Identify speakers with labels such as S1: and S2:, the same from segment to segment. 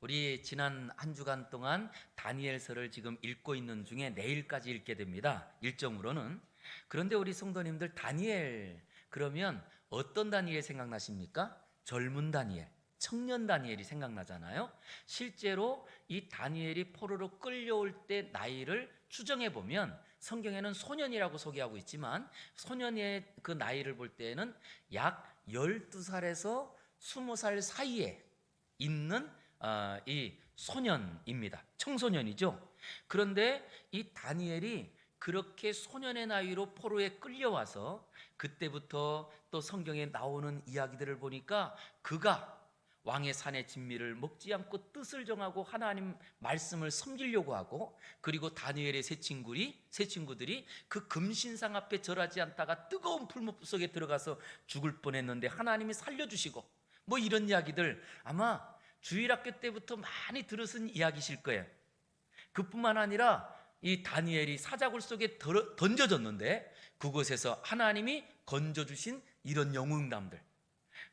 S1: 우리 지난 한 주간 동안 다니엘서를 지금 읽고 있는 중에 내일까지 읽게 됩니다. 일정으로는. 그런데 우리 성도님들, 다니엘 그러면 어떤 다니엘 생각나십니까? 젊은 다니엘, 청년 다니엘이 생각나잖아요. 실제로 이 다니엘이 포로로 끌려올 때 나이를 추정해 보면 성경에는 소년이라고 소개하고 있지만 소년의 그 나이를 볼 때에는 약 12살에서 20살 사이에 있는 이 소년입니다. 청소년이죠. 그런데 이 다니엘이 그렇게 소년의 나이로 포로에 끌려와서 그때부터 또 성경에 나오는 이야기들을 보니까 그가 왕의 산의 진미를 먹지 않고 뜻을 정하고 하나님 말씀을 섬기려고 하고, 그리고 다니엘의 세 친구들이 그 금신상 앞에 절하지 않다가 뜨거운 풀무 속에 들어가서 죽을 뻔했는데 하나님이 살려주시고, 뭐 이런 이야기들 아마 주일학교 때부터 많이 들으신 이야기실 거예요. 그뿐만 아니라 이 다니엘이 사자굴 속에 던져졌는데 그곳에서 하나님이 건져주신 이런 영웅담들,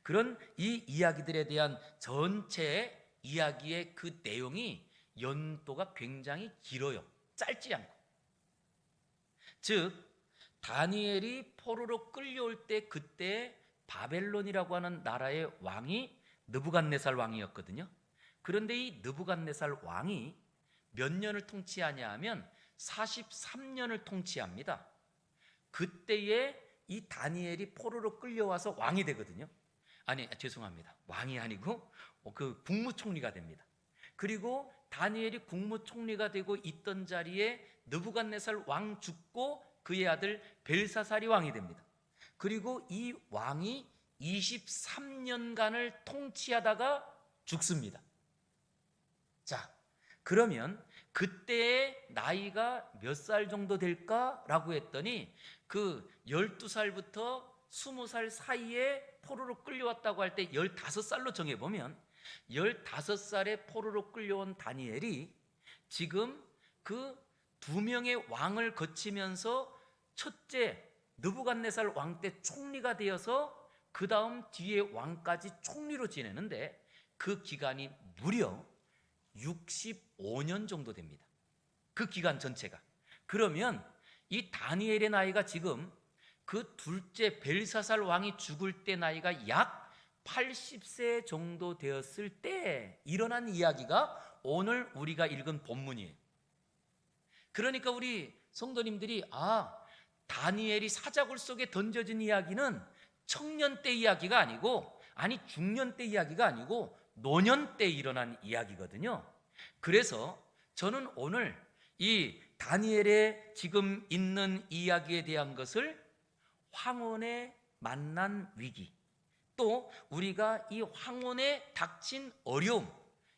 S1: 그런 이 이야기들에 대한 전체 이야기의 그 내용이 연도가 굉장히 길어요. 짧지 않고. 즉 다니엘이 포로로 끌려올 때 그때 바벨론이라고 하는 나라의 왕이 느부갓네살 왕이었거든요. 그런데 이 느부갓네살 왕이 몇 년을 통치하냐 하면 43년을 통치합니다. 그때에 이 다니엘이 포로로 끌려와서 왕이 되거든요. 죄송합니다. 왕이 아니고 그 국무총리가 됩니다. 그리고 다니엘이 국무총리가 되고 있던 자리에 느부갓네살 왕 죽고 그의 아들 벨사살이 왕이 됩니다. 그리고 이 왕이 23년간을 통치하다가 죽습니다. 자, 그러면 그때의 나이가 몇 살 정도 될까라고 했더니 그 12살부터 20살 사이에 포로로 끌려왔다고 할 때 15살로 정해보면 15살에 포로로 끌려온 다니엘이 지금 그 두 명의 왕을 거치면서 첫째 느부갓네살 왕 때 총리가 되어서 그 다음 뒤에 왕까지 총리로 지내는데 그 기간이 무려 65년 정도 됩니다. 그 기간 전체가. 그러면 이 다니엘의 나이가 지금 그 둘째 벨사살 왕이 죽을 때 나이가 약 80세 정도 되었을 때 일어난 이야기가 오늘 우리가 읽은 본문이에요. 그러니까 우리 성도님들이 다니엘이 사자굴 속에 던져진 이야기는 청년 때 이야기가 아니고, 중년 때 이야기가 아니고 노년 때 일어난 이야기거든요. 그래서 저는 오늘 이 다니엘의 지금 있는 이야기에 대한 것을 황혼에 만난 위기, 또 우리가 이 황혼에 닥친 어려움,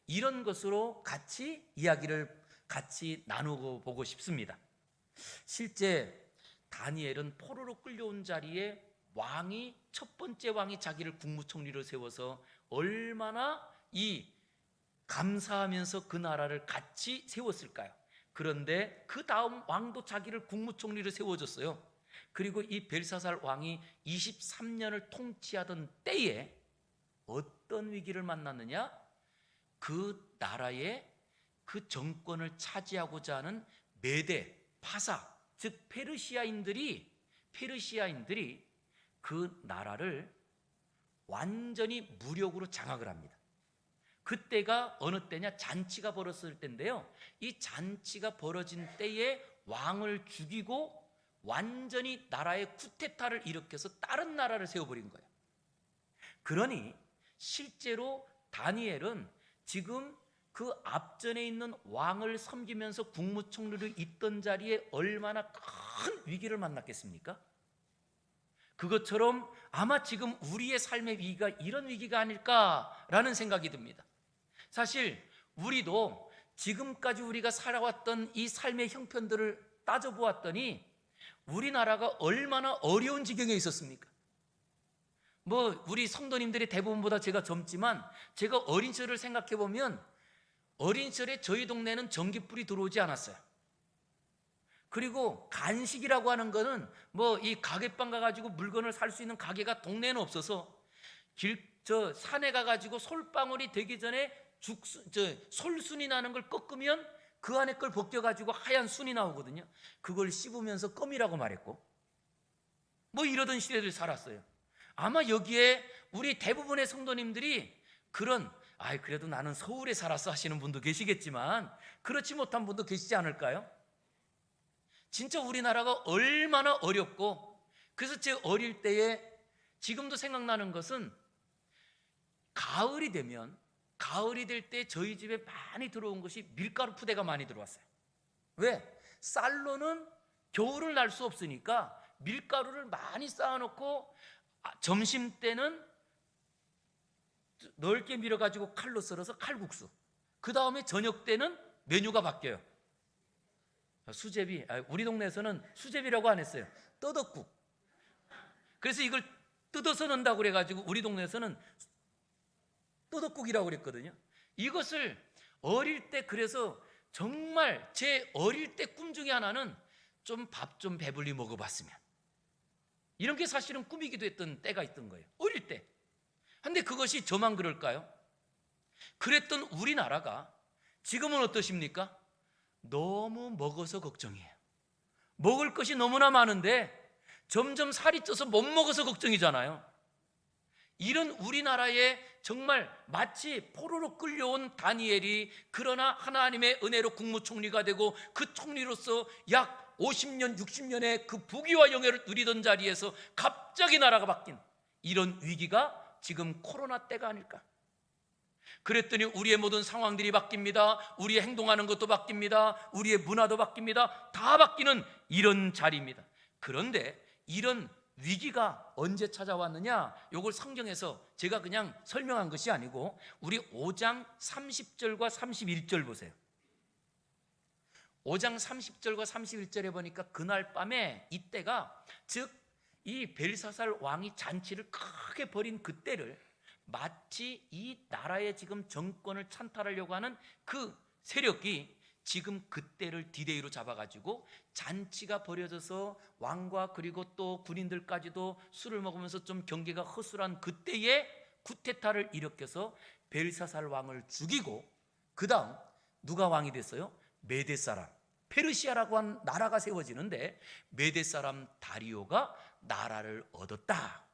S1: 이런 것으로 같이 이야기를 같이 나누고 보고 싶습니다. 실제 다니엘은 포로로 끌려온 자리에 첫 번째 왕이 자기를 국무총리로 세워서 얼마나 감사하면서 그 나라를 같이 세웠을까요? 그런데 그 다음 왕도 자기를 국무총리로 세워줬어요. 그리고 이 벨사살 왕이 23년을 통치하던 때에 어떤 위기를 만났느냐? 그 나라의 그 정권을 차지하고자 하는 메데, 파사, 즉 페르시아인들이 그 나라를 완전히 무력으로 장악을 합니다. 그때가 어느 때냐? 잔치가 벌어졌을 때인데요. 이 잔치가 벌어진 때에 왕을 죽이고 완전히 나라의 쿠데타를 일으켜서 다른 나라를 세워버린 거예요. 그러니 실제로 다니엘은 지금 그 앞전에 있는 왕을 섬기면서 국무총리로 있던 자리에 얼마나 큰 위기를 만났겠습니까? 그것처럼 아마 지금 우리의 삶의 위기가 이런 위기가 아닐까라는 생각이 듭니다. 사실 우리도 지금까지 우리가 살아왔던 이 삶의 형편들을 따져보았더니 우리나라가 얼마나 어려운 지경에 있었습니까? 우리 성도님들이 대부분보다 제가 젊지만 제가 어린 시절을 생각해 보면 어린 시절에 저희 동네는 전기불이 들어오지 않았어요. 그리고 간식이라고 하는 거는 이 가게방 가가지고 물건을 살 수 있는 가게가 동네에는 없어서 산에 가가지고 솔방울이 되기 전에 솔순이 나는 걸 꺾으면 그 안에 걸 벗겨가지고 하얀 순이 나오거든요. 그걸 씹으면서 껌이라고 말했고, 뭐 이러던 시대를 살았어요. 아마 여기에 우리 대부분의 성도님들이 그런 그래도 나는 서울에 살았어 하시는 분도 계시겠지만 그렇지 못한 분도 계시지 않을까요? 진짜 우리나라가 얼마나 어렵고, 그래서 제 어릴 때에 지금도 생각나는 것은 가을이 될 때 저희 집에 많이 들어온 것이 밀가루 푸대가 많이 들어왔어요. 왜? 쌀로는 겨울을 날 수 없으니까 밀가루를 많이 쌓아놓고 점심 때는 넓게 밀어가지고 칼로 썰어서 칼국수, 그 다음에 저녁 때는 메뉴가 바뀌어요. 수제비, 우리 동네에서는 수제비라고 안 했어요. 떠덕국. 그래서 이걸 뜯어서 넣는다고 그래가지고 우리 동네에서는 떠덕국이라고 그랬거든요. 이것을 어릴 때, 그래서 정말 제 어릴 때 꿈 중에 하나는 좀 밥 좀 배불리 먹어봤으면, 이런 게 사실은 꿈이기도 했던 때가 있던 거예요, 어릴 때. 근데 그것이 저만 그럴까요? 그랬던 우리나라가 지금은 어떠십니까? 너무 먹어서 걱정이에요. 먹을 것이 너무나 많은데 점점 살이 쪄서 못 먹어서 걱정이잖아요. 이런 우리나라에 정말 마치 포로로 끌려온 다니엘이, 그러나 하나님의 은혜로 국무총리가 되고 그 총리로서 약 50년, 60년의 그 부귀와 영예를 누리던 자리에서 갑자기 나라가 바뀐 이런 위기가 지금 코로나 때가 아닐까. 그랬더니 우리의 모든 상황들이 바뀝니다. 우리의 행동하는 것도 바뀝니다. 우리의 문화도 바뀝니다. 다 바뀌는 이런 자리입니다. 그런데 이런 위기가 언제 찾아왔느냐? 이걸 성경에서 제가 그냥 설명한 것이 아니고 우리 5장 30절과 31절 보세요. 5장 30절과 31절에 보니까 그날 밤에 이때가, 즉 이 벨사살 왕이 잔치를 크게 벌인 그때를, 마치 이 나라의 지금 정권을 찬탈하려고 하는 그 세력이 지금 그때를 디데이로 잡아가지고 잔치가 벌어져서 왕과 그리고 또 군인들까지도 술을 먹으면서 좀 경계가 허술한 그때에 쿠데타를 일으켜서 벨사살 왕을 죽이고, 그 다음 누가 왕이 됐어요? 메대 사람, 페르시아라고 한 나라가 세워지는데 메대 사람 다리오가 나라를 얻었다.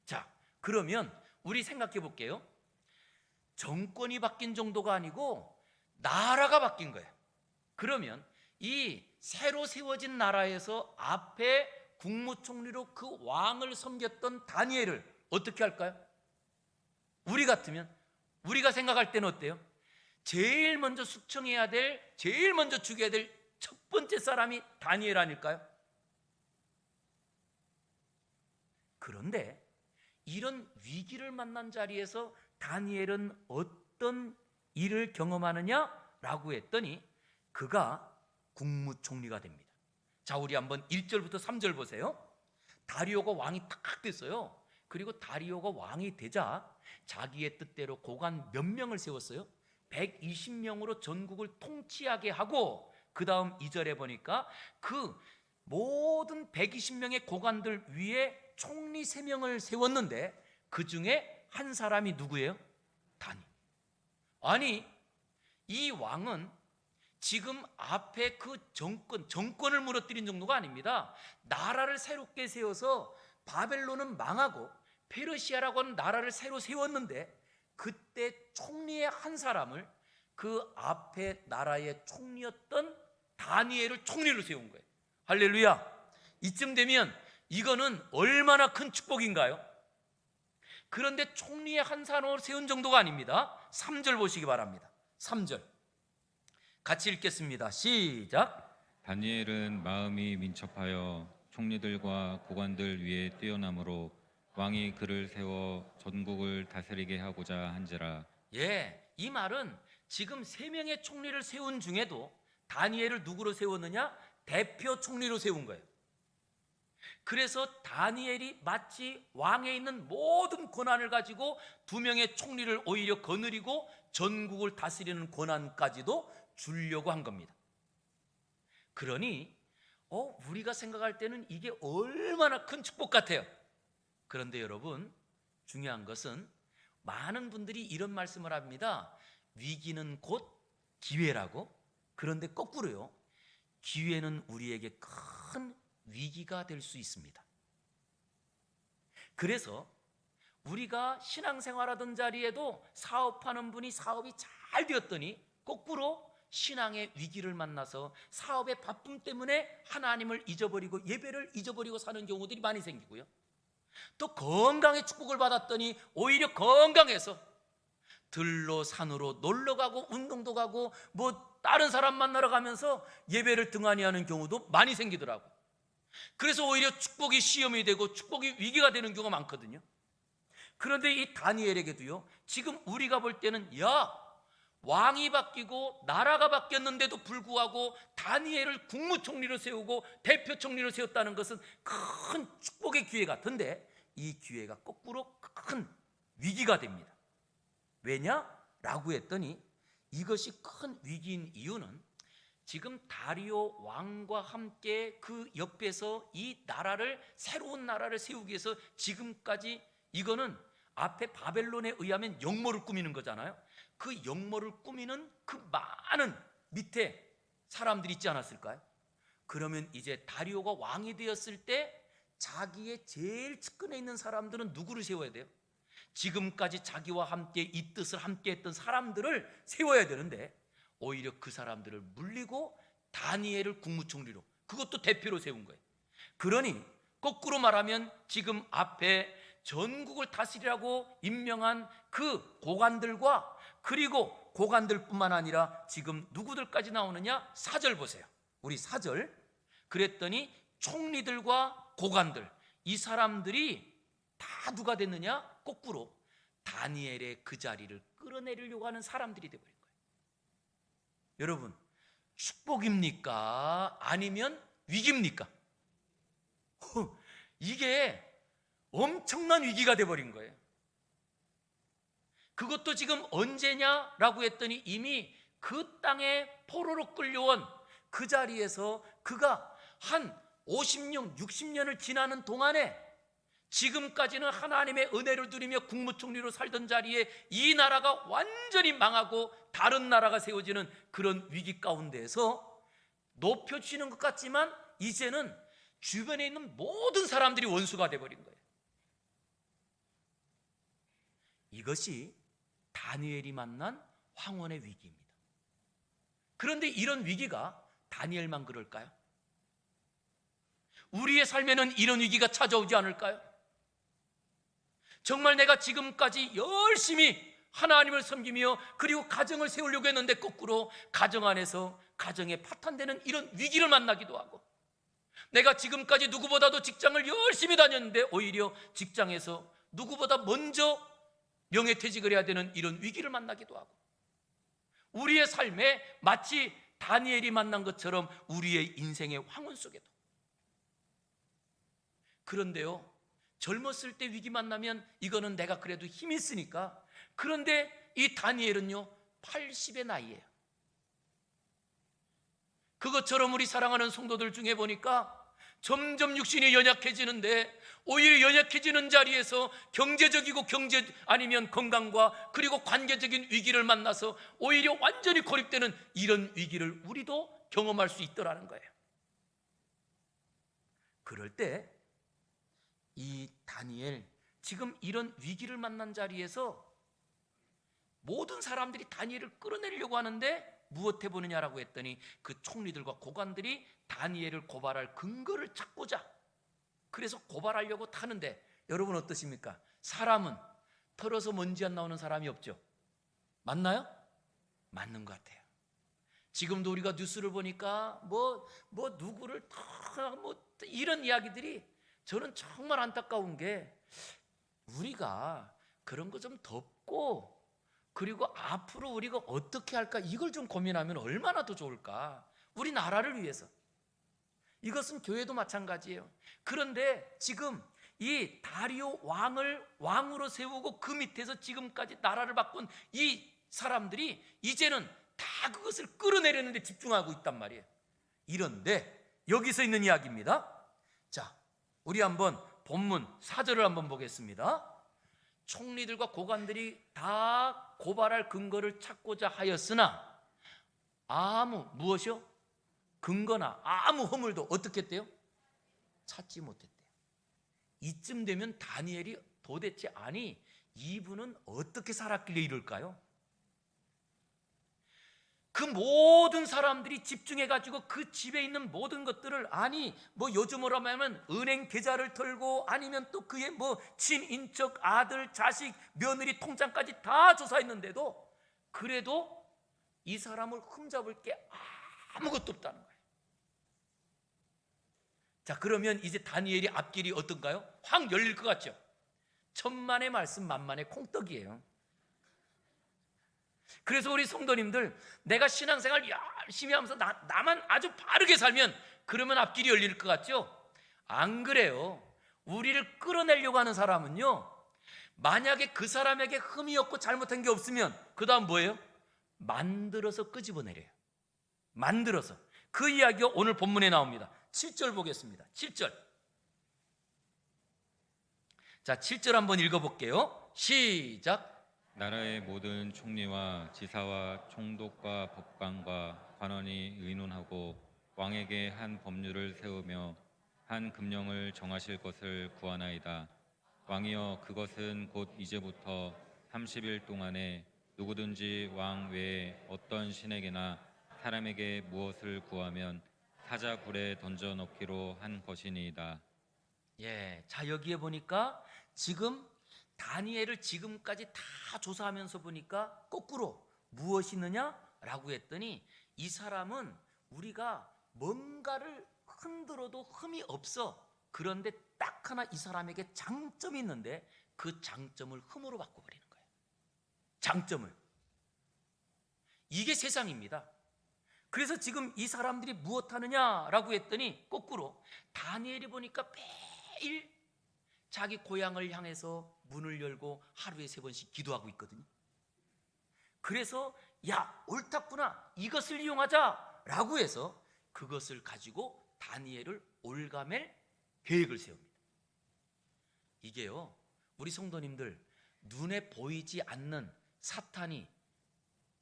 S1: 자, 그러면 우리 생각해 볼게요. 정권이 바뀐 정도가 아니고 나라가 바뀐 거예요. 그러면 이 새로 세워진 나라에서 앞에 국무총리로 그 왕을 섬겼던 다니엘을 어떻게 할까요? 우리 같으면, 우리가 생각할 때는 어때요? 제일 먼저 숙청해야 될, 제일 먼저 죽여야 될 첫 번째 사람이 다니엘 아닐까요? 그런데 이런 위기를 만난 자리에서 다니엘은 어떤 일을 경험하느냐라고 했더니 그가 국무총리가 됩니다. 자, 우리 한번 1절부터 3절 보세요. 다리오가 왕이 딱 됐어요. 그리고 다리오가 왕이 되자 자기의 뜻대로 고관 몇 명을 세웠어요? 120명으로 전국을 통치하게 하고, 그 다음 2절에 보니까 그 모든 120명의 고관들 위에 총리 3명을 세웠는데 그 중에 한 사람이 누구예요? 다니엘. 아니, 이 왕은 지금 앞에 그 정권을 무너뜨린 정도가 아닙니다. 나라를 새롭게 세워서 바벨론은 망하고 페르시아라고 하는 나라를 새로 세웠는데 그때 총리의 한 사람을, 그 앞에 나라의 총리였던 다니엘을 총리로 세운 거예요. 할렐루야. 이쯤 되면 이거는 얼마나 큰 축복인가요? 그런데 총리의 한 사람을 세운 정도가 아닙니다. 3절 보시기 바랍니다. 3절 같이 읽겠습니다. 시작.
S2: 다니엘은 마음이 민첩하여 총리들과 고관들 위에 뛰어남으로 왕이 그를 세워 전국을 다스리게 하고자 한지라.
S1: 이 말은 지금 3명의 총리를 세운 중에도 다니엘을 누구로 세웠느냐? 대표 총리로 세운 거예요. 그래서 다니엘이 마치 왕에 있는 모든 권한을 가지고 2명의 총리를 오히려 거느리고 전국을 다스리는 권한까지도 주려고 한 겁니다. 그러니 우리가 생각할 때는 이게 얼마나 큰 축복 같아요. 그런데 여러분, 중요한 것은 많은 분들이 이런 말씀을 합니다. 위기는 곧 기회라고. 그런데 거꾸로요, 기회는 우리에게 큰 위기가 될 수 있습니다. 그래서 우리가 신앙생활하던 자리에도 사업하는 분이 사업이 잘 되었더니 거꾸로 신앙의 위기를 만나서 사업의 바쁨 때문에 하나님을 잊어버리고 예배를 잊어버리고 사는 경우들이 많이 생기고요, 또 건강의 축복을 받았더니 오히려 건강해서 들로 산으로 놀러 가고 운동도 가고 뭐 다른 사람 만나러 가면서 예배를 등한히 하는 경우도 많이 생기더라고. 그래서 오히려 축복이 시험이 되고 축복이 위기가 되는 경우가 많거든요. 그런데 이 다니엘에게도요, 지금 우리가 볼 때는 왕이 바뀌고 나라가 바뀌었는데도 불구하고 다니엘을 국무총리로 세우고 대표총리로 세웠다는 것은 큰 축복의 기회 같은데, 이 기회가 거꾸로 큰 위기가 됩니다. 왜냐라고 했더니, 이것이 큰 위기인 이유는 지금 다리오 왕과 함께 그 옆에서 이 나라를, 새로운 나라를 세우기 위해서 지금까지, 이거는 앞에 바벨론에 의하면 역모를 꾸미는 거잖아요. 그 역모를 꾸미는 그 많은 밑에 사람들이 있지 않았을까요? 그러면 이제 다리오가 왕이 되었을 때 자기의 제일 측근에 있는 사람들은 누구를 세워야 돼요? 지금까지 자기와 함께 이 뜻을 함께 했던 사람들을 세워야 되는데, 오히려 그 사람들을 물리고 다니엘을 국무총리로, 그것도 대표로 세운 거예요. 그러니 거꾸로 말하면 지금 앞에 전국을 다스리라고 임명한 그 고관들과, 그리고 고관들뿐만 아니라 지금 누구들까지 나오느냐? 4절 보세요. 우리 4절. 그랬더니 총리들과 고관들, 이 사람들이 다 누가 됐느냐? 거꾸로 다니엘의 그 자리를 끌어내리려고 하는 사람들이 되어버린 거예요. 여러분, 축복입니까? 아니면 위기입니까? 이게 엄청난 위기가 되어버린 거예요. 그것도 지금 언제냐라고 했더니 이미 그 땅에 포로로 끌려온 그 자리에서 그가 한 50년, 60년을 지나는 동안에 지금까지는 하나님의 은혜를 누리며 국무총리로 살던 자리에 이 나라가 완전히 망하고 다른 나라가 세워지는 그런 위기 가운데에서 높여주시는 것 같지만, 이제는 주변에 있는 모든 사람들이 원수가 되어버린 거예요. 이것이 다니엘이 만난 황혼의 위기입니다. 그런데 이런 위기가 다니엘만 그럴까요? 우리의 삶에는 이런 위기가 찾아오지 않을까요? 정말 내가 지금까지 열심히 하나님을 섬기며 그리고 가정을 세우려고 했는데 거꾸로 가정 안에서 가정에 파탄되는 이런 위기를 만나기도 하고, 내가 지금까지 누구보다도 직장을 열심히 다녔는데 오히려 직장에서 누구보다 먼저 명예퇴직을 해야 되는 이런 위기를 만나기도 하고, 우리의 삶에 마치 다니엘이 만난 것처럼 우리의 인생의 황혼 속에도. 그런데요, 젊었을 때 위기 만나면 이거는 내가 그래도 힘이 있으니까. 그런데 이 다니엘은요 80의 나이예요. 그것처럼 우리 사랑하는 성도들 중에 보니까 점점 육신이 연약해지는데, 오히려 연약해지는 자리에서 경제적이고 경제 아니면 건강과 그리고 관계적인 위기를 만나서 오히려 완전히 고립되는 이런 위기를 우리도 경험할 수 있더라는 거예요. 그럴 때 이 다니엘, 지금 이런 위기를 만난 자리에서 모든 사람들이 다니엘을 끌어내려고 하는데 무엇 해보느냐라고 했더니, 그 총리들과 고관들이 다니엘을 고발할 근거를 찾고자, 그래서 고발하려고 타는데, 여러분 어떠십니까? 사람은 털어서 먼지 안 나오는 사람이 없죠. 맞나요? 맞는 것 같아요. 지금도 우리가 뉴스를 보니까 뭐 누구를 이런 이야기들이, 저는 정말 안타까운 게, 우리가 그런 거 좀 덮고 그리고 앞으로 우리가 어떻게 할까, 이걸 좀 고민하면 얼마나 더 좋을까. 우리 나라를 위해서. 이것은 교회도 마찬가지예요. 그런데 지금 이 다리오 왕을 왕으로 세우고 그 밑에서 지금까지 나라를 바꾼 이 사람들이 이제는 다 그것을 끌어내려는데 집중하고 있단 말이에요. 이런데 여기서 있는 이야기입니다. 자, 우리 한번 본문 4절을 한번 보겠습니다. 총리들과 고관들이 다 고발할 근거를 찾고자 하였으나 무엇이요? 근거나 아무 허물도 어떻게 했대요? 찾지 못했대요. 이쯤 되면 다니엘이 도대체 아니 이분은 어떻게 살았길래 이럴까요? 그 모든 사람들이 집중해가지고 그 집에 있는 모든 것들을 요즘으로 하면 은행 계좌를 털고 아니면 또 그의 친인척 아들 자식 며느리 통장까지 다 조사했는데도 그래도 이 사람을 흠잡을 게 아무것도 없다는 거예요. 자, 그러면 이제 다니엘의 앞길이 어떤가요? 확 열릴 것 같죠? 천만의 말씀 만만의 콩떡이에요. 그래서 우리 성도님들, 내가 신앙생활 열심히 하면서 나만 아주 바르게 살면 그러면 앞길이 열릴 것 같죠? 안 그래요. 우리를 끌어내려고 하는 사람은요, 만약에 그 사람에게 흠이 없고 잘못한 게 없으면 그 다음 뭐예요? 만들어서 끄집어내려요. 만들어서. 그 이야기가 오늘 본문에 나옵니다. 7절 보겠습니다. 7절. 자, 7절 한번 읽어볼게요. 시작.
S2: 나라의 모든 총리와 지사와 총독과 법관과 관원이 의논하고 왕에게 한 법률을 세우며 한 금령을 정하실 것을 구하나이다. 왕이여, 그것은 곧 이제부터 30일 동안에 누구든지 왕 외에 어떤 신에게나 사람에게 무엇을 구하면 사자굴에 던져 넣기로 한 것이니이다.
S1: 예, 자 여기에 보니까 지금 다니엘을 지금까지 다 조사하면서 보니까 거꾸로 무엇이 있느냐라고 했더니 이 사람은 우리가 뭔가를 흔들어도 흠이 없어. 그런데 딱 하나 이 사람에게 장점이 있는데 그 장점을 흠으로 바꿔버리는 거예요. 장점을. 이게 세상입니다. 그래서 지금 이 사람들이 무엇 하느냐라고 했더니 거꾸로 다니엘이 보니까 매일 자기 고향을 향해서 문을 열고 하루에 3번씩 기도하고 있거든요. 그래서 옳았구나, 이것을 이용하자라고 해서 그것을 가지고 다니엘을 올가맬 계획을 세웁니다. 이게요, 우리 성도님들, 눈에 보이지 않는 사탄이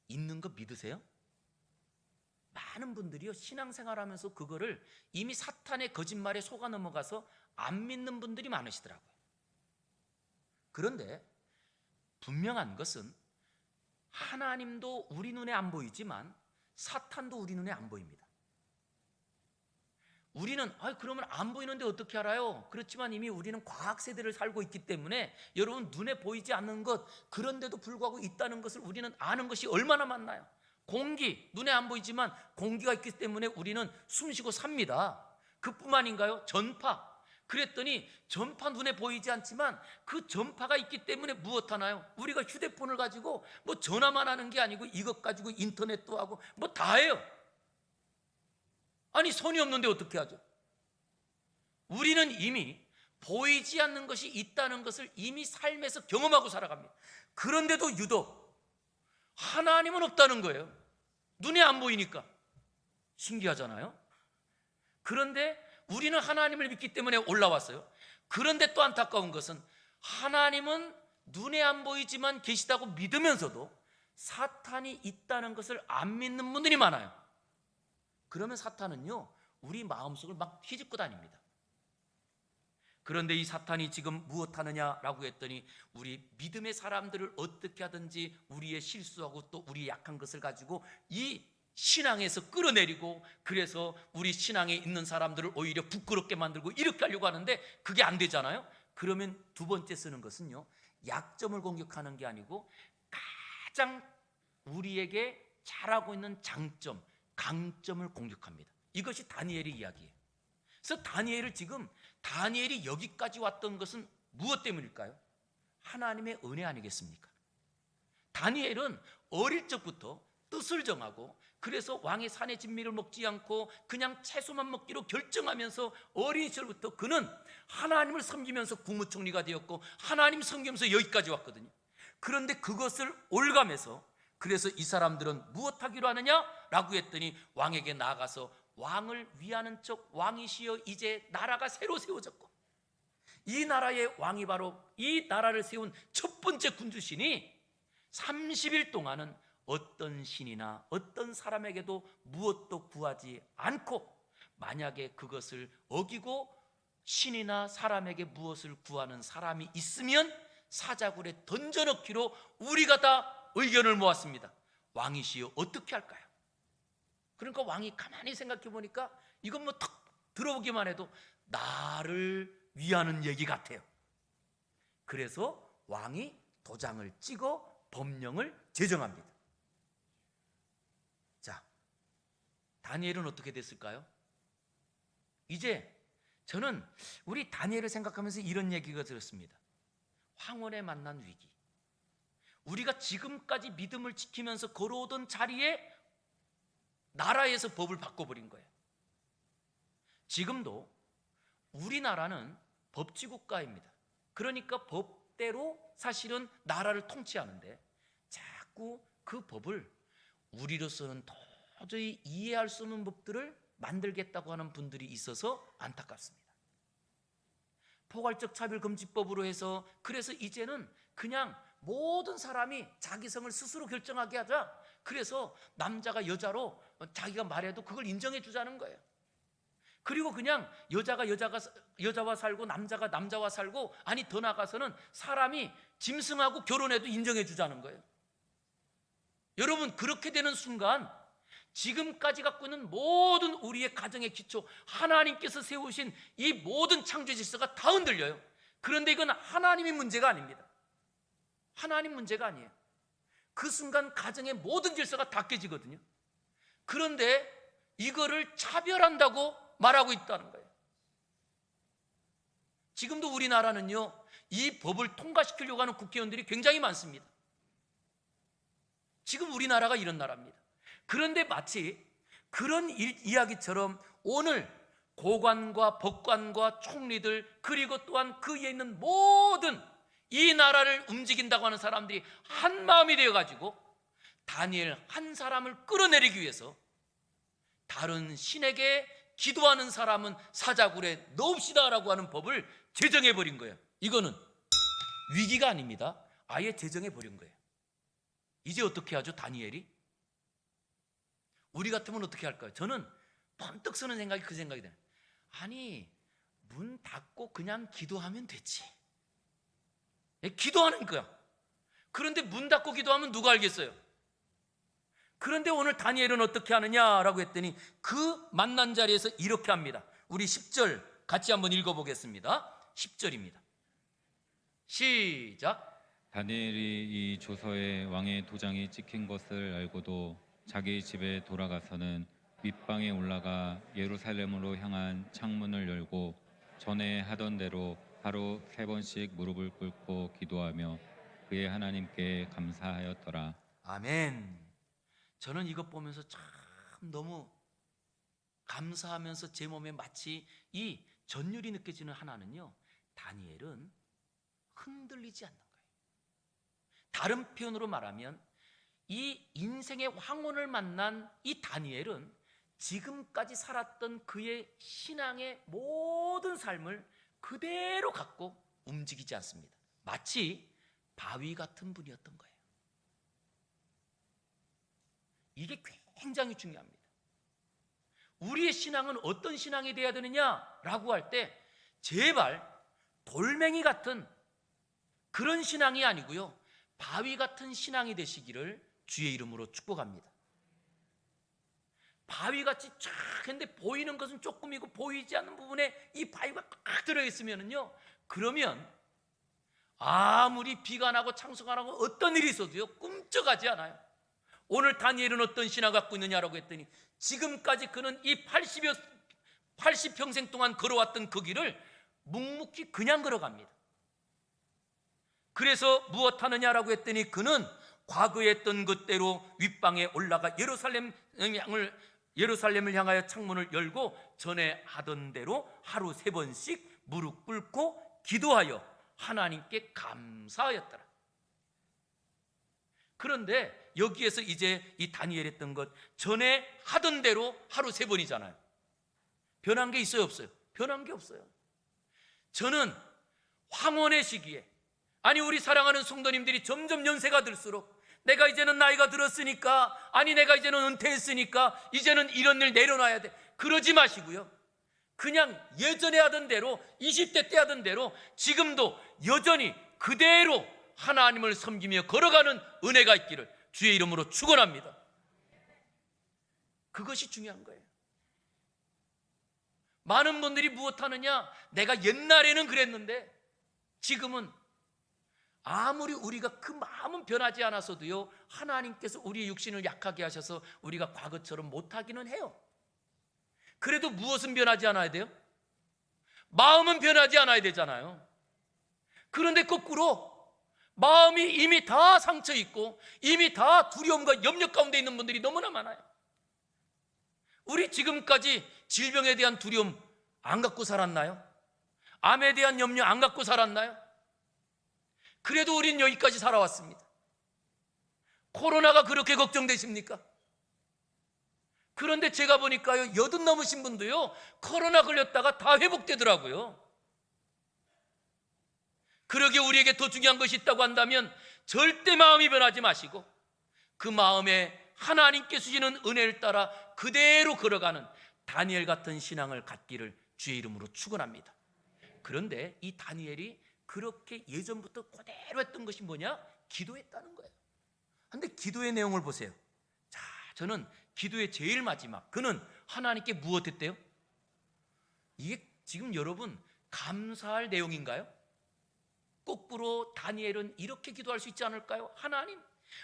S1: 있는 거 믿으세요? 많은 분들이요, 신앙생활하면서 그거를 이미 사탄의 거짓말에 속아 넘어가서 안 믿는 분들이 많으시더라고요. 그런데 분명한 것은 하나님도 우리 눈에 안 보이지만 사탄도 우리 눈에 안 보입니다. 우리는 그러면 안 보이는데 어떻게 알아요? 그렇지만 이미 우리는 과학 세대를 살고 있기 때문에 여러분, 눈에 보이지 않는 것, 그런데도 불구하고 있다는 것을 우리는 아는 것이 얼마나 많나요? 공기, 눈에 안 보이지만 공기가 있기 때문에 우리는 숨쉬고 삽니다. 그뿐만인가요? 전파. 그랬더니 전파 눈에 보이지 않지만 그 전파가 있기 때문에 무엇 하나요? 우리가 휴대폰을 가지고 전화만 하는 게 아니고 이것 가지고 인터넷도 하고 다 해요. 아니, 손이 없는데 어떻게 하죠? 우리는 이미 보이지 않는 것이 있다는 것을 이미 삶에서 경험하고 살아갑니다. 그런데도 유독 하나님은 없다는 거예요. 눈에 안 보이니까. 신기하잖아요. 그런데 우리는 하나님을 믿기 때문에 올라왔어요. 그런데 또 안타까운 것은 하나님은 눈에 안 보이지만 계시다고 믿으면서도 사탄이 있다는 것을 안 믿는 분들이 많아요. 그러면 사탄은요, 우리 마음속을 막 휘집고 다닙니다. 그런데 이 사탄이 지금 무엇 하느냐라고 했더니 우리 믿음의 사람들을 어떻게 하든지 우리의 실수하고 또 우리의 약한 것을 가지고 이 신앙에서 끌어내리고, 그래서 우리 신앙에 있는 사람들을 오히려 부끄럽게 만들고 이렇게 하려고 하는데 그게 안 되잖아요. 그러면 두 번째 쓰는 것은요, 약점을 공격하는 게 아니고 가장 우리에게 잘하고 있는 장점, 강점을 공격합니다. 이것이 다니엘의 이야기예요. 그래서 다니엘이 여기까지 왔던 것은 무엇 때문일까요? 하나님의 은혜 아니겠습니까? 다니엘은 어릴 적부터 뜻을 정하고, 그래서 왕의 산의 진미를 먹지 않고 그냥 채소만 먹기로 결정하면서 어린 시절부터 그는 하나님을 섬기면서 국무총리가 되었고 하나님 섬기면서 여기까지 왔거든요. 그런데 그것을 올가매서, 그래서 이 사람들은 무엇하기로 하느냐라고 했더니 왕에게 나아가서 왕을 위하는 척 왕이시여 이제 나라가 새로 세워졌고 이 나라의 왕이 바로 이 나라를 세운 첫 번째 군주신이 30일 동안은 어떤 신이나 어떤 사람에게도 무엇도 구하지 않고, 만약에 그것을 어기고 신이나 사람에게 무엇을 구하는 사람이 있으면 사자굴에 던져넣기로 우리가 다 의견을 모았습니다. 왕이시여 어떻게 할까요? 그러니까 왕이 가만히 생각해 보니까 이건 뭐 탁 들어보기만 해도 나를 위하는 얘기 같아요. 그래서 왕이 도장을 찍어 법령을 제정합니다. 자, 다니엘은 어떻게 됐을까요? 이제 저는 우리 다니엘을 생각하면서 이런 얘기가 들었습니다. 황혼에 만난 위기, 우리가 지금까지 믿음을 지키면서 걸어오던 자리에 나라에서 법을 바꿔버린 거예요. 지금도 우리나라는 법치국가입니다. 그러니까 법대로 사실은 나라를 통치하는데 자꾸 그 법을 우리로서는 도저히 이해할 수 없는 법들을 만들겠다고 하는 분들이 있어서 안타깝습니다. 포괄적 차별금지법으로 해서, 그래서 이제는 그냥 모든 사람이 자기 성을 스스로 결정하게 하자. 그래서 남자가 여자로 자기가 말해도 그걸 인정해 주자는 거예요. 그리고 그냥 여자가 여자와 살고 남자가 남자와 살고, 아니 더 나아가서는 사람이 짐승하고 결혼해도 인정해 주자는 거예요. 여러분, 그렇게 되는 순간 지금까지 갖고 있는 모든 우리의 가정의 기초, 하나님께서 세우신 이 모든 창조 질서가 다 흔들려요. 그런데 이건 하나님의 문제가 아닙니다. 하나님 문제가 아니에요. 그 순간 가정의 모든 질서가 다 깨지거든요. 그런데 이거를 차별한다고 말하고 있다는 거예요. 지금도 우리나라는요, 이 법을 통과시키려고 하는 국회의원들이 굉장히 많습니다. 지금 우리나라가 이런 나라입니다. 그런데 마치 그런 이야기처럼 오늘 고관과 법관과 총리들, 그리고 또한 그 위에 있는 모든 이 나라를 움직인다고 하는 사람들이 한 마음이 되어가지고 다니엘 한 사람을 끌어내리기 위해서 다른 신에게 기도하는 사람은 사자굴에 넣읍시다라고 하는 법을 제정해버린 거예요. 이거는 위기가 아닙니다. 아예 제정해버린 거예요. 이제 어떻게 하죠, 다니엘이? 우리 같으면 어떻게 할까요? 저는 번뜩 쓰는 생각이 그 생각이 돼요. 아니, 문 닫고 그냥 기도하면 되지. 기도하는 거야. 그런데 문 닫고 기도하면 누가 알겠어요? 그런데 오늘 다니엘은 어떻게 하느냐라고 했더니 그 만난 자리에서 이렇게 합니다. 우리 10절 같이 한번 읽어보겠습니다. 10절입니다. 시작.
S2: 다니엘이 이 조서에 왕의 도장이 찍힌 것을 알고도 자기 집에 돌아가서는 윗방에 올라가 예루살렘으로 향한 창문을 열고 전에 하던 대로 하루 3번씩 무릎을 꿇고 기도하며 그의 하나님께 감사하였더라.
S1: 아멘. 저는 이것 보면서 참 너무 감사하면서 제 몸에 마치 이 전율이 느껴지는 하나는요, 다니엘은 흔들리지 않는 거예요. 다른 표현으로 말하면 이 인생의 황혼을 만난 이 다니엘은 지금까지 살았던 그의 신앙의 모든 삶을 그대로 갖고 움직이지 않습니다. 마치 바위 같은 분이었던 거예요. 이게 굉장히 중요합니다. 우리의 신앙은 어떤 신앙이 되어야 되느냐라고 할 때 제발 돌멩이 같은 그런 신앙이 아니고요, 바위 같은 신앙이 되시기를 주의 이름으로 축복합니다. 바위같이 쫙 했는데 보이는 것은 조금이고 보이지 않는 부분에 이 바위가 딱 들어있으면요, 그러면 아무리 비가 나고 창수가 나고 어떤 일이 있어도요 꿈쩍하지 않아요. 오늘 다니엘은 어떤 신앙을 갖고 있느냐라고 했더니 지금까지 그는 이 80평생 동안 걸어왔던 그 길을 묵묵히 그냥 걸어갑니다. 그래서 무엇 하느냐라고 했더니 그는 과거에 했던 것대로 윗방에 올라가 예루살렘을 향하여 창문을 열고 전에 하던 대로 하루 3번씩 무릎 꿇고 기도하여 하나님께 감사하였더라. 그런데 여기에서 이제 이 다니엘 했던 것, 전에 하던 대로 하루 3번이잖아요. 변한 게 있어요, 없어요? 변한 게 없어요. 저는 황혼의 시기에, 아니 우리 사랑하는 성도님들이 점점 연세가 들수록 내가 이제는 나이가 들었으니까, 아니 내가 이제는 은퇴했으니까 이제는 이런 일 내려놔야 돼, 그러지 마시고요, 그냥 예전에 하던 대로, 20대 때 하던 대로 지금도 여전히 그대로 하나님을 섬기며 걸어가는 은혜가 있기를 주의 이름으로 축원합니다. 그것이 중요한 거예요. 많은 분들이 무엇하느냐, 내가 옛날에는 그랬는데 지금은, 아무리 우리가 그 마음은 변하지 않았어도요, 하나님께서 우리의 육신을 약하게 하셔서 우리가 과거처럼 못하기는 해요. 그래도 무엇은 변하지 않아야 돼요? 마음은 변하지 않아야 되잖아요. 그런데 거꾸로 마음이 이미 다 상처 있고 이미 다 두려움과 염려 가운데 있는 분들이 너무나 많아요. 우리 지금까지 질병에 대한 두려움 안 갖고 살았나요? 암에 대한 염려 안 갖고 살았나요? 그래도 우린 여기까지 살아왔습니다. 코로나가 그렇게 걱정되십니까? 그런데 제가 보니까요, 80 넘으신 분도요, 코로나 걸렸다가 다 회복되더라고요. 그러게 우리에게 더 중요한 것이 있다고 한다면 절대 마음이 변하지 마시고 그 마음에 하나님께 주시는 은혜를 따라 그대로 걸어가는 다니엘 같은 신앙을 갖기를 주의 이름으로 축원합니다. 그런데 이 다니엘이 그렇게 예전부터 그대로 했던 것이 뭐냐? 기도했다는 거예요. 그런데 기도의 내용을 보세요. 자, 저는 기도의 제일 마지막, 그는 하나님께 무엇했대요? 이게 지금 여러분 감사할 내용인가요? 거꾸로 다니엘은 이렇게 기도할 수 있지 않을까요? 하나님,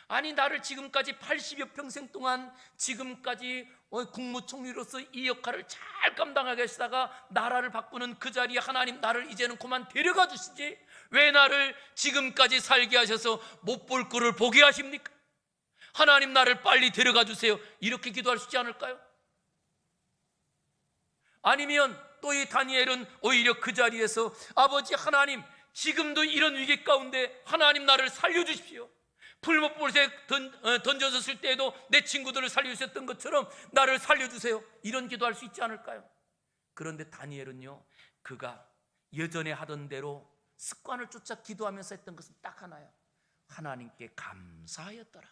S1: 아니 나를 지금까지 80여 평생 동안 지금까지 국무총리로서 이 역할을 잘 감당하게 하시다가 나라를 바꾸는 그 자리에 하나님, 나를 이제는 그만 데려가 주시지, 왜 나를 지금까지 살게 하셔서 못 볼 거를 보게 하십니까? 하나님, 나를 빨리 데려가 주세요. 이렇게 기도할 수 있지 않을까요? 아니면 또 이 다니엘은 오히려 그 자리에서 아버지 하나님, 지금도 이런 위기 가운데 하나님 나를 살려주십시오. 풀못볼에 던져졌을 때에도 내 친구들을 살려주셨던 것처럼 나를 살려주세요. 이런 기도할 수 있지 않을까요? 그런데 다니엘은요, 그가 예전에 하던 대로 습관을 쫓아 기도하면서 했던 것은 딱 하나요. 하나님께 감사하였더라.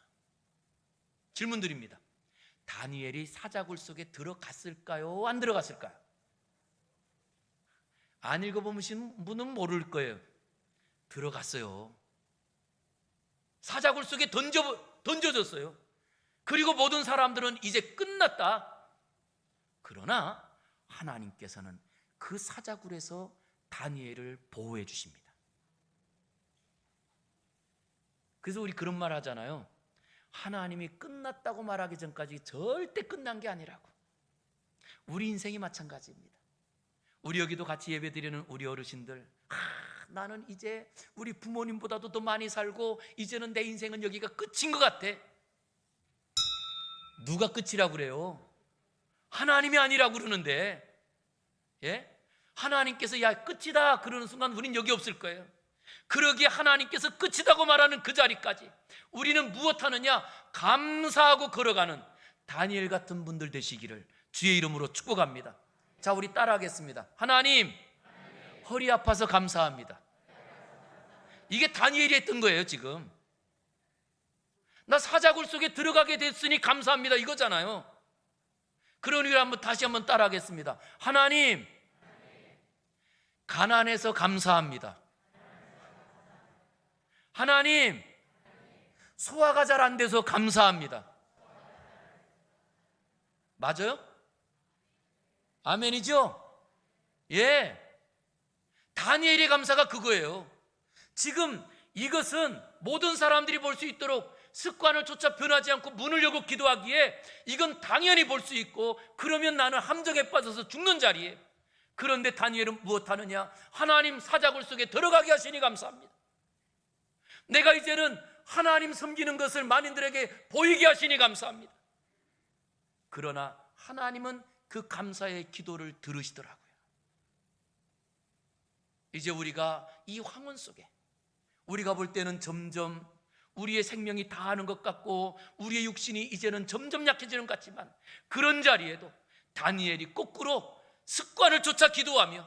S1: 질문 드립니다. 다니엘이 사자굴 속에 들어갔을까요? 안 들어갔을까요? 안 읽어보신 분은 모를 거예요. 들어갔어요. 사자굴 속에 던져졌어요. 그리고 모든 사람들은 이제 끝났다. 그러나 하나님께서는 그 사자굴에서 다니엘을 보호해 주십니다. 그래서 우리 그런 말 하잖아요. 하나님이 끝났다고 말하기 전까지 절대 끝난 게 아니라고. 우리 인생이 마찬가지입니다. 우리 여기도 같이 예배드리는 우리 어르신들, 나는 이제 우리 부모님보다도 더 많이 살고 이제는 내 인생은 여기가 끝인 것 같아. 누가 끝이라고 그래요? 하나님이 아니라고 그러는데, 예? 하나님께서 야 끝이다 그러는 순간 우린 여기 없을 거예요. 그러기에 하나님께서 끝이다고 말하는 그 자리까지 우리는 무엇하느냐? 감사하고 걸어가는 다니엘 같은 분들 되시기를 주의 이름으로 축복합니다. 자, 우리 따라하겠습니다. 하나님, 허리 아파서 감사합니다. 이게 다니엘이 했던 거예요. 지금 나 사자굴 속에 들어가게 됐으니 감사합니다 이거잖아요. 그러니 다시 한번 따라하겠습니다. 하나님, 가난해서 감사합니다. 하나님, 소화가 잘 안 돼서 감사합니다. 맞아요? 아멘이죠? 예. 다니엘의 감사가 그거예요. 지금 이것은 모든 사람들이 볼 수 있도록 습관을 쫓아 변하지 않고 문을 열고 기도하기에 이건 당연히 볼 수 있고, 그러면 나는 함정에 빠져서 죽는 자리에. 그런데 다니엘은 무엇하느냐? 하나님, 사자굴 속에 들어가게 하시니 감사합니다. 내가 이제는 하나님 섬기는 것을 만인들에게 보이게 하시니 감사합니다. 그러나 하나님은 그 감사의 기도를 들으시더라고요. 이제 우리가 이 황혼 속에, 우리가 볼 때는 점점 우리의 생명이 다하는 것 같고 우리의 육신이 이제는 점점 약해지는 것 같지만, 그런 자리에도 다니엘이 거꾸로 습관을 쫓아 기도하며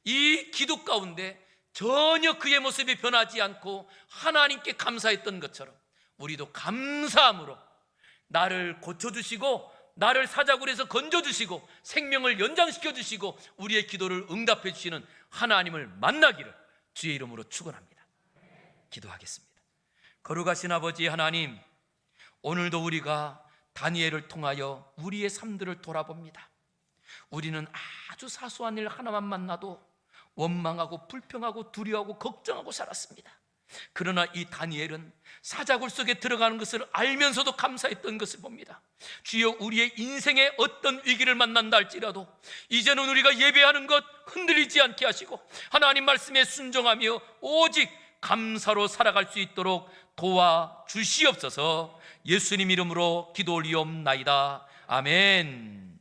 S1: 이 기도 가운데 전혀 그의 모습이 변하지 않고 하나님께 감사했던 것처럼 우리도 감사함으로 나를 고쳐주시고 나를 사자굴에서 건져주시고 생명을 연장시켜주시고 우리의 기도를 응답해 주시는 하나님을 만나기를 주의 이름으로 축원합니다. 기도하겠습니다. 거룩하신 아버지 하나님, 오늘도 우리가 다니엘을 통하여 우리의 삶들을 돌아봅니다. 우리는 아주 사소한 일 하나만 만나도 원망하고 불평하고 두려워하고 걱정하고 살았습니다. 그러나 이 다니엘은 사자굴 속에 들어가는 것을 알면서도 감사했던 것을 봅니다. 주여, 우리의 인생에 어떤 위기를 만난다 할지라도 이제는 우리가 예배하는 것 흔들리지 않게 하시고 하나님 말씀에 순종하며 오직 감사로 살아갈 수 있도록 도와주시옵소서. 예수님 이름으로 기도 올리옵나이다. 아멘.